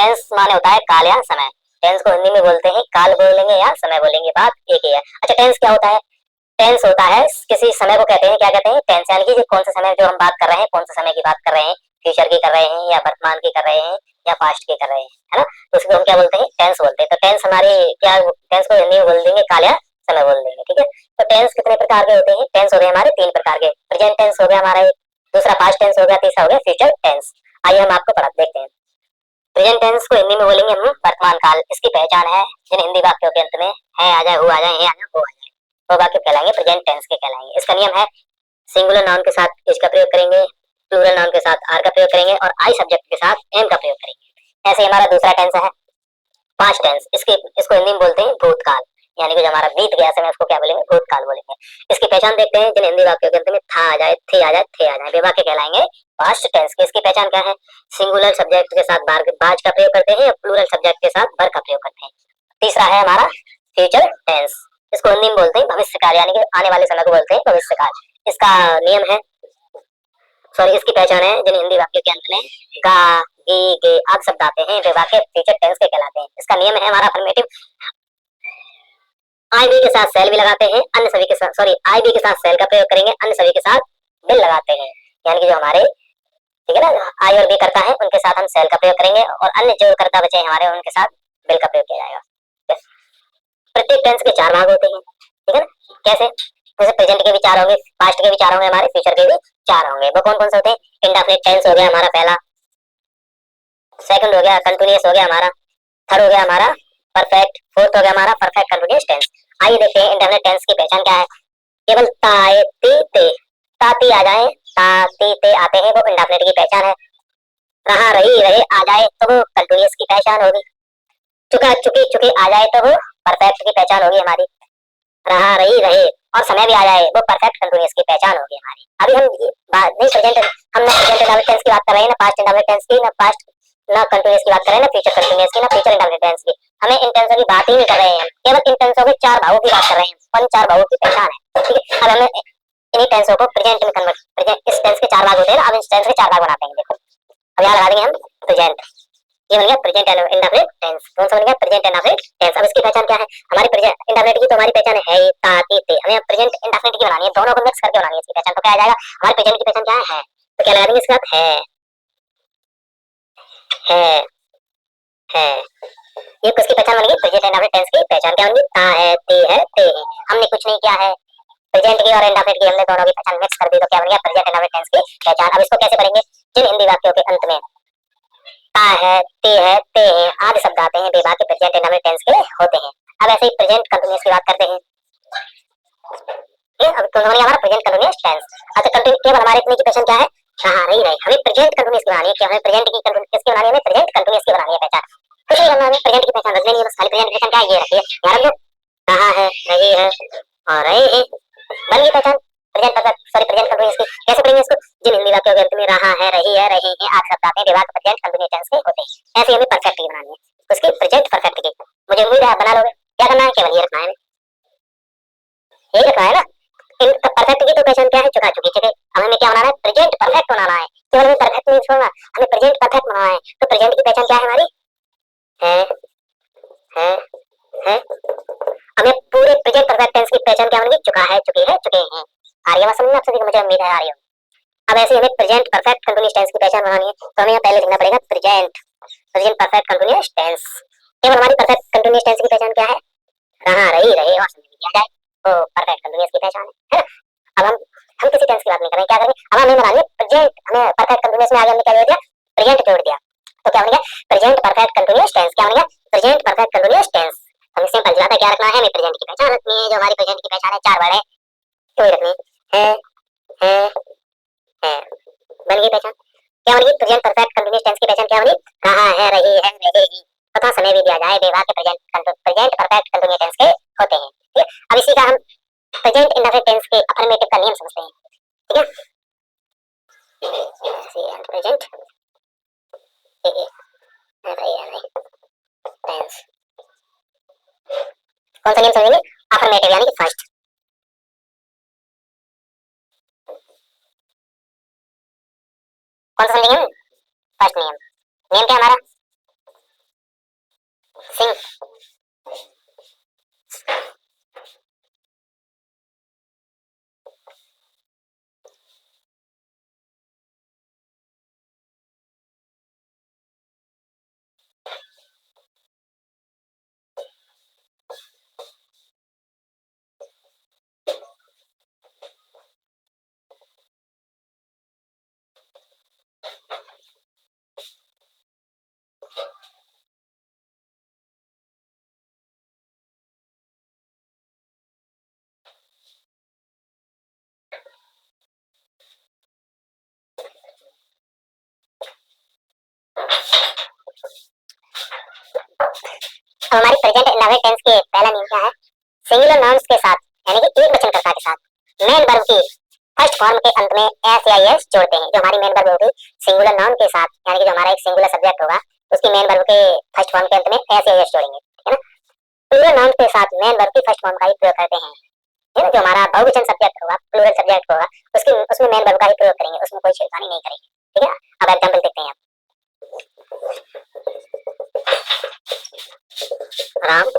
Tense माने होता है काल या समय। टेंस को हिंदी में बोलते हैं काल बोलेंगे या समय बोलेंगे, बात एक ही है। अच्छा, टेंस क्या होता है? टेंस होता है किसी समय को कहते हैं, क्या कहते हैं? टेंस, यानी कि कौन सा समय जो हम बात कर रहे हैं, कौन से समय की बात कर रहे हैं, फ्यूचर की कर रहे हैं या वर्तमान की कर रहे हैं या पास्ट की कर रहे हैं, है ना? तो उसको हम क्या बोलते हैं? टेंस बोलते हैं। तो टेंस हमारे क्या, टेंस को हिंदी में बोल देंगे काल या समय बोल देंगे, ठीक है। तो टेंस कितने प्रकार के होते हैं? टेंस हो गए हमारे तीन प्रकार के। प्रेजेंट टेंस हो गया हमारा, दूसरा पास्ट टेंस हो गया, तीसरा हो गया फ्यूचर टेंस। आइए हम आपको पढ़ा देखते हैं। प्रेजेंट टेंस को हिंदी में बोलेंगे हम वर्तमान काल। इसकी पहचान है जिन हिंदी वाक्यों के अंत में है आ जाए, हु आ जाए, हे आ जाए, हो आ जाए, वो वाक्य कहलाएंगे प्रेजेंट टेंस के कहलाएंगे। इसका नियम है सिंगुलर नाउन के साथ इज का प्रयोग करेंगे, प्लूरल नाउन के साथ आर का प्रयोग करेंगे और आई सब्जेक्ट के साथ एम का प्रयोग करेंगे। ऐसे हमारा दूसरा टेंस है पास्ट टेंस। इसको हिंदी में बोलते हैं भूतकाल, यानी कि जो हमारा बीत गया समय उसको क्या बोलेंगे? भूतकाल बोलेंगे। इसकी पहचान देखते हैं जिन हिंदी वाक्यों के अंत में था आ जाए, थे आ जाए, थे आ जाए, वे वाक्य कहलाएंगे पास्ट टेंस के। इसकी पहचान क्या है? सिंगुलर सब्जेक्ट के साथ बाज का प्रयोग करते हैं, प्लूरल सब्जेक्ट के साथ बर का प्रयोग करते हैं। तीसरा है हमारा फ्यूचर टेंस। इसको हिंदी में बोलते हैं भविष्यकाल, यानी कि आने वाले समय को बोलते हैं भविष्यकाल। इसका नियम है, सॉरी, इसकी पहचान है जिन हिंदी वाक्यों के अंत में गा, गी, गे आदि शब्द आते हैं वे वाक्य फ्यूचर टेंस के कहलाते हैं। इसका नियम है हमारा अफर्मेटिव आई बी के साथ सेल भी लगाते हैं, अन्य सभी के साथ, सॉरी, आई बी के साथ सेल का प्रयोग करेंगे, अन्य सभी के साथ बिल लगाते हैं। यानी कि जो हमारे, ठीक है ना, आई और बी करता है उनके साथ हम सेल का प्रयोग करेंगे और अन्य जो करता बचे हमारे उनके साथ बिल का प्रयोग किया जाएगा। प्रत्येक टेंस के चार भाग होते हैं, ठीक है ना? कैसे? जैसे प्रेजेंट के भी चार होंगे, पास्ट के भी चार होंगे, हमारे फ्यूचर के भी चार होंगे। वो कौन कौन से होते हैं? इंडेफिनिट टेंस हो गया हमारा पहला, सेकंड हो गया कंटिन्यूअस हो गया हमारा, थर्ड हो गया हमारा परफेक्ट, फोर्थ हो गया हमारा परफेक्ट कंटिन्यूअस टेंस। आइए देखते हैं इंडेफिनिट टेंस की पहचान क्या है। केवल ताए ती ते, ताती आ जाए, ता ती ते आते हैं, वो इंडेफिनिट की पहचान है। रहा रही रहे आ जाए तो वो कंटिन्यूअस की पहचान होगी। चुका चुकी चुकी आ जाए तो वो परफेक्ट की पहचान होगी हमारी। रहा रही रहे और समय भी आ जाए वो परफेक्ट कंटिन्यूअस की पहचान होगी हमारी। अभी हम बात नहीं प्रेजेंट, हम ना प्रेजेंट इंडेफिनिट टेंस की बात कर रहे हैं, ना पास्ट इंडेफिनिट टेंस की, ना पास्ट ना कंटिन्यूअस की बात कर रहे हैं, ना फ्यूचर कंटिन्यूअस की, ना फ्यूचर इंडेफिनिट टेंस की। हमें इन टेंसों की बात ही नहीं कर रहे हैं, केवल इन टेंसों के चार भागों की बात कर रहे हैं। उन चार भागों की पहचान है, ठीक है। अब हमें इन्हीं टेंसों को प्रेजेंट में कन्वर्ट, प्रेजेंट इस टेंस के चार भाग होते हैं ना, अब इस टेंस के चार भाग बनाते हैं। देखो अब यहाँ लगा देंगे हम प्रेजेंट, ये बन गया प्रेजेंट इंडेफिनिट टेंस। कौन सा बन गया? Present indefinite tense. अब इसकी पहचान क्या है? हमारी प्रेजेंट इंडेफिनिट की तो हमारी पहचान है ये, ता ती ते, हमें प्रेजेंट इंडेफिनिट की बनानी है, दोनों को मिक्स करके बनानी है। इसकी पहचान तो क्या आ जाएगा? हमारी प्रेजेंट की पहचान क्या है? तो क्या लगा देंगे इसके साथ? है है। ये किसकी पहचान बन गई? प्रेजेंट इंडेफिनिट टेंस की पहचान क्या बन गई? ता है, ती है, ते है। हमने कुछ नहीं किया है, प्रेजेंट की और इंडेफिनिट की हमने दोनों की पहचान मिक्स कर दी, तो क्या बन गया? प्रेजेंट इंडेफिनिट टेंस की पहचान। अब इसको कैसे पढ़ेंगे? जिन हिंदी वाक्यों के अंत में ता है, ते है आदि शब्द आते हैं, वे वाक्य प्रेजेंट इंडेफिनिट टेंस के होते हैं। अब ऐसे ही प्रेजेंट कंटीन्यूअस की बात करते हैं। ये अब कौन हो गया हमारा? Present continuous tense. अच्छा, कंटीन्यू केवल हमारे इतनी की पहचान क्या है? रहा रही रहे। हमें प्रेजेंट कंटीन्यूअस की बनानी है, क्या हमें प्रेजेंट की किसकी बनानी है? हमें प्रेजेंट कंटीन्यूअस की बनानी है पहचान। कुछ नहीं करना, हमें प्रेजेंट की पहचान रख लेनी है, बस खाली प्रेजेंट की पहचान क्या है ये रखिए। यार जो रहा है, रही है और रहे हैं, बन गई पहचान present perfect, sorry present continuous की। कैसे पढ़ेंगे इसको? जिन हिंदी वाक्यों के अंत में रहा है, रही है, रहे हैं आदि शब्द आते हैं, वे वाक्य प्रेजेंट कंटीन्यूअस टेंस के होते हैं। ऐसे हमें परफेक्ट की बनानी है, उसकी प्रेजेंट परफेक्ट की। मुझे उम्मीद है आप बना लोगे। क्या करना है? केवल ये रखना है, यही रखना है ना। इन परफेक्ट की तो पहचान क्या है? चुका चुकी चुके। अब हमें क्या बनाना है? प्रेजेंट परफेक्ट बनाना है। केवल हमें परफेक्ट नहीं छोड़ना, हमें प्रेजेंट परफेक्ट बनाना है। तो प्रेजेंट की पहचान क्या है हमारी? है है है। हमें पूरे प्रेजेंट परफेक्ट टेंस की पहचान क्या होगी? चुका है, चुकी है, चुके हैं। आ रही है बात समझ में आप सभी को? मुझे उम्मीद है आ रही है। अब ऐसे हमें प्रेजेंट परफेक्ट कंटीन्यूअस टेंस की पहचान बनानी है, तो हमें यहाँ पहले लिखना पड़ेगा present present perfect continuous tense. केवल हमारी परफेक्ट कंटीन्यूअस टेंस की पहचान क्या है? रहा रही रहे और समय दिया जाए, तो परफेक्ट कंटीन्यूअस की पहचान है ना? अब हम किसी टेंस की बात नहीं कर रहे हैं, क्या करेंगे? अब हमें बनानी है प्रेजेंट, हमें परफेक्ट कंटीन्यूअस में आगे हमने क्या जोड़ दिया? प्रेजेंट जोड़ दिया, तो क्या बन गया? Present perfect continuous tense. क्या बन गया? Present perfect continuous tense. हमें सिंपल सी बात है, क्या रखना है? हमें प्रेजेंट की पहचान रखनी है, जो हमारी प्रेजेंट की पहचान है चार वर्ड है, तो ही रखनी है है है। बन गई पहचान। क्या बन गई? प्रेजेंट परफेक्ट कंटीन्यूअस टेंस की पहचान क्या बनी? रहा है, रही है, रहेगी तथा समय भी दिया जाए, वे वाक्य प्रेजेंट परफेक्ट कंटीन्यूअस टेंस के होते हैं। ठीक है। अब इसी का हम प्रेजेंट इंडेफिनिट टेंस के अफर्मेटिव का नियम समझते हैं, ठीक है। प्रेजेंट टेंस कौन सा नियम समझेंगे? अफर्मेटिव यानी कि फर्स्ट। कौन सा समझेंगे? फर्स्ट नियम। नियम क्या हमारा? सिंग अब हमारी प्रेजेंट इंडेफिनिट टेंस के पहला नियम क्या है? सिंगुलर नाउन्स के साथ यानी कि एक वचनकर्ता के साथ मेन वर्ब की फर्स्ट फॉर्म के अंत में एस या एस जोड़ते हैं। जो हमारी मेन वर्ब होगी सिंगुलर नाउन के साथ यानी कि जो हमारा एक सिंगुलर सब्जेक्ट होगा उसकी मेन वर्ब के फर्स्ट फॉर्म के अंत में एस या एस जोड़ेंगे, है ना। प्लूरल नाउन के साथ मेन वर्ब की फर्स्ट फॉर्म का ही प्रयोग करते हैं, है ना। जो हमारा बहुवचन सब्जेक्ट होगा, प्लूरल सब्जेक्ट होगा, उसकी उसमें मेन वर्ब का ही प्रयोग करेंगे, उसमें कोई छेड़खानी नहीं करेंगे, ठीक है। अब एग्जांपल देखते हैं। राम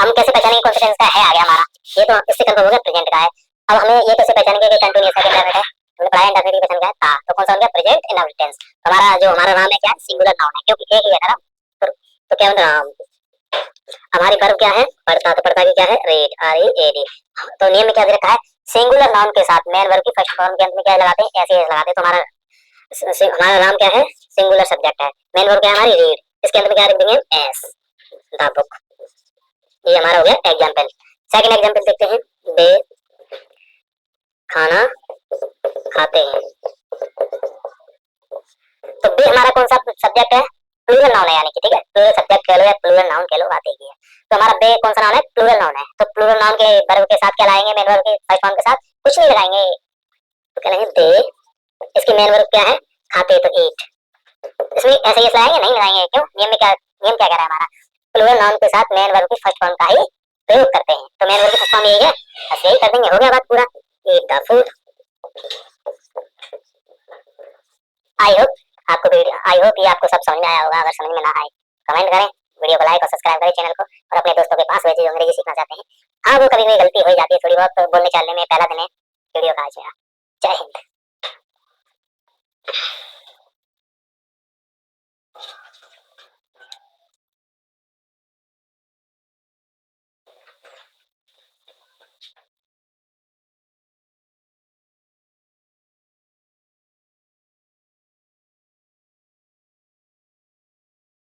हम कैसे पहचानेंगे कौन से टेंस का है आ गया हमारा, ये तो इससे कंफर्म हो गया प्रेजेंट का है। अब हमें ये कैसे पहचानेंगे कि कंटिन्यूअस है कि इंडेफिनिट है? हमने पढ़ा इंडेफिनिट पहचान का है था, तो कौन सा हो गया प्रेजेंट इंडेफिनिट टेंस। हमारा जो हमारा नाम है क्या है? सिंगुलर नाउन है, क्योंकि एक ही है ना। तो क्या होगा राम। हमारी वर्ब क्या है? पढ़ता, तो पढ़ता की क्या है? Read, R E A D. तो नियम में क्या दे रखा है? सिंगुलर नाउन के साथ मेन वर्ब की फर्स्ट फॉर्म के अंत में क्या लगाते हैं? ऐसे लगाते हैं। तो हमारा नाम क्या है? सिंगुलर सब्जेक्ट है, मेन वर्ब क्या है हमारी? रीड, इसके अंत में क्या रख देंगे? S, the book. ये हमारा हो गया एग्जाम्पल। सेकंड एग्जाम्पल देखते हैं। दे खाना खाते हैं। तो बे हमारा कौन सा सब्जेक्ट है? प्लूरल नाउन है, यानी कि ठीक है, प्लूरल सब्जेक्ट कह लो या प्लूरल नाउन कह लो, बात एक ही है। तो हमारा बे कौन सा नाउन है? प्लूरल नाउन है। तो प्लूरल नाउन के वर्ब के साथ क्या लाएंगे? मेन वर्ब के फर्स्ट फॉर्म के साथ कुछ नहीं लगाएंगे, तो क्या लगाएंगे? दे। इसकी मेन वर्ब क्या है? खाते, तो ईट। इसमें ऐसे ये लगाएंगे? नहीं लगाएंगे। क्यों? नियम क्या कह रहा है हमारा? प्लूरल नाउन के साथ मेन वर्ब की फर्स्ट फॉर्म का ही प्रयोग करते हैं। तो मेन वर्ब की फर्स्ट फॉर्म यही है, बस यही कर देंगे, हो गया बात पूरा। Eat the food. I hope ये आपको सब समझ में आया होगा। अगर समझ में ना आए कमेंट करें, वीडियो को लाइक और सब्सक्राइब करें चैनल को, और अपने दोस्तों के पास भेजें जो अंग्रेजी सीखना चाहते हैं। हाँ, वो कभी कोई गलती हो जाती है थोड़ी बहुत, तो बोलने चालने में, पहला दिन है, वीडियो का आ जाएगा। जय हिंद।